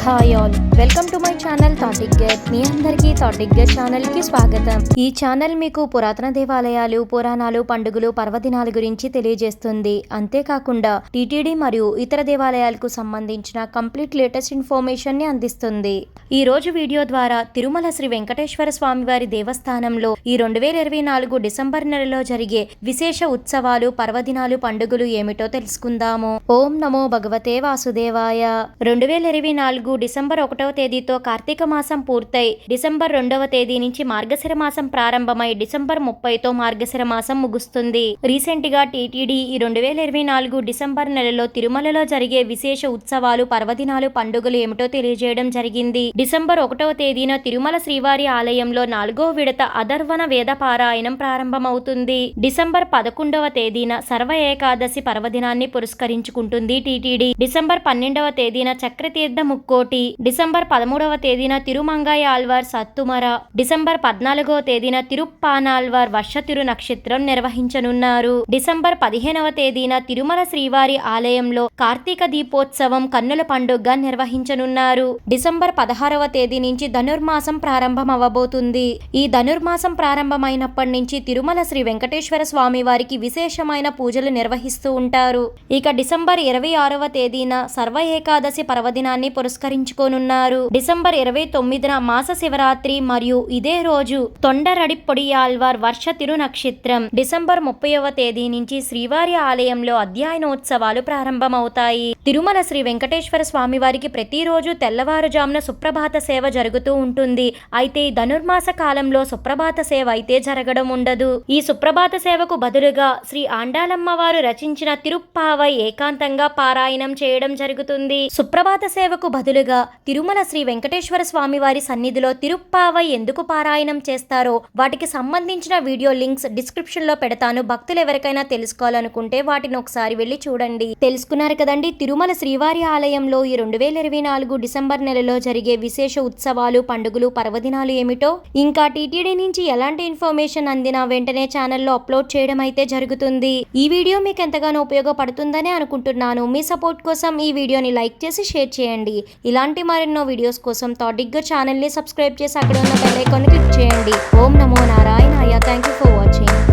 Hi all, welcome to my channel థాటిక్ గెట్. మీ అందరికీ థాటిక్ గెట్ ఛానల్ కి స్వాగతం. ఈ ఛానల్ మీకు పురాతన దేవాలయాలు, పురాణాలు, పండుగలు, పర్వదినాల గురించి తెలియజేస్తుంది. అంతేకాకుండా టీటీడీ మరియు ఇతర దేవాలయాలకు సంబంధించిన కంప్లీట్ లేటెస్ట్ ఇన్ఫర్మేషన్ ని అందిస్తుంది. ఈ రోజు వీడియో ద్వారా తిరుమల శ్రీ వెంకటేశ్వర స్వామివారి దేవస్థానంలో ఈ 2024 డిసెంబర్ నెలలో జరిగే విశేష ఉత్సవాలు, పర్వదినాలు, పండుగలు ఏమిటో తెలుసుకుందాము. ఓం నమో భగవతే వాసుదేవాయ. 2024 డిసెంబర్ 1వ తేదీతో కార్తీక మాసం పూర్తయి డిసెంబర్ 2వ తేదీ నుంచి మార్గశిర మాసం ప్రారంభమై డిసెంబర్ 30తో మార్గశిర మాసం ముగుస్తుంది. రీసెంట్ గా టీటీడీ ఈ 2024 డిసెంబర్ నెలలో తిరుమలలో జరిగే విశేష ఉత్సవాలు, పర్వదినాలు, పండుగలు ఏమిటో తెలియజేయడం జరిగింది. డిసెంబర్ 1వ తేదీన తిరుమల శ్రీవారి ఆలయంలో 4వ విడత అధర్వణ వేద పారాయణం ప్రారంభమవుతుంది. డిసెంబర్ 11వ తేదీన సర్వ ఏకాదశి పర్వదినాన్ని పురస్కరించుకుంటుంది టీటీడీ. డిసెంబర్ 12వ తేదీన చక్రతీర్థ ముక్కోటి, డిసెంబర్ 13వ తేదీన తిరుమంగై ఆళ్వార్ సత్తుమర, డిసెంబర్ 14వ తేదీన తిరుప్పానాళ్వార్ వర్ష తిరు నక్షత్రం నిర్వహించనున్నారు. డిసెంబర్ 15వ తేదీన తిరుమల శ్రీవారి ఆలయంలో కార్తీక దీపోత్సవం కన్నుల పండుగగా నిర్వహించనున్నారు. డిసెంబర్ 16వ తేదీ నుంచి ధనుర్మాసం ప్రారంభమవబోతుంది. ఈ ధనుర్మాసం ప్రారంభమైనప్పటి నుంచి తిరుమల శ్రీ వెంకటేశ్వర స్వామి వారికి విశేషమైన పూజలు నిర్వహిస్తూ ఉంటారు. ఇక డిసెంబర్ 26వ తేదీన సర్వ ఏకాదశి పర్వదినాన్ని పురస్కరించుకోనున్నారు. డిసెంబర్ 29న మాస శివరాత్రి మరియు ఇదే రోజు తొండరడిప్పొడియాళ్వార్ వర్ష తిరు నక్షత్రం. డిసెంబర్ 30వ తేదీ నుంచి శ్రీవారి ఆలయంలో అధ్యయనోత్సవాలు ప్రారంభమవుతాయి. తిరుమల శ్రీ వెంకటేశ్వర స్వామి వారికి ప్రతిరోజు తెల్లవారుజామున సుప్రభాత సేవ జరుగుతూ ఉంటుంది. అయితే ఈ ధనుర్మాస కాలంలో సుప్రభాత సేవ అయితే జరగడం ఉండదు. ఈ సుప్రభాత సేవకు బదులుగా శ్రీ ఆండాలమ్మ వారు రచించిన తిరుప్పావై ఏకాంతంగా పారాయణం చేయడం జరుగుతుంది. సుప్రభాత సేవకు బదులుగా తిరుమల శ్రీ వెంకటేశ్వర స్వామి వారి సన్నిధిలో తిరుప్పావై ఎందుకు పారాయణం చేస్తారో వాటికి సంబంధించిన వీడియో లింక్స్ డిస్క్రిప్షన్ లో పెడతాను. భక్తులు ఎవరికైనా తెలుసుకోవాలనుకుంటే వాటిని ఒకసారి వెళ్ళి చూడండి. తెలుసుకున్నారు కదండి తిరుమల శ్రీవారి ఆలయంలో ఈ 2024 డిసెంబర్ నెలలో జరిగే విశేష ఉత్సవాలు, పండుగలు, పర్వదినాలు ఏమిటో, ఇంకా టీటీడీ నుంచి ఎలాంటి ఇన్ఫర్మేషన్ అందినా వెంటనే ఛానల్లో అప్లోడ్ చేయడం అయితే జరుగుతుంది. ఈ వీడియో మీకు ఎంతగానో ఉపయోగపడుతుందని అనుకుంటున్నాను. మీ సపోర్ట్ కోసం ఈ వీడియోని లైక్ చేసి షేర్ చేయండి. ఇలాంటి మరెన్నో వీడియోస్ కోసం థాటిక్ గెట్ ఛానల్ని సబ్స్క్రైబ్ చేసి అక్కడ ఉన్న బెల్ ఐకాన్ క్లిక్ చేయండి. ఓం నమో నారాయణాయ. Thank you for watching.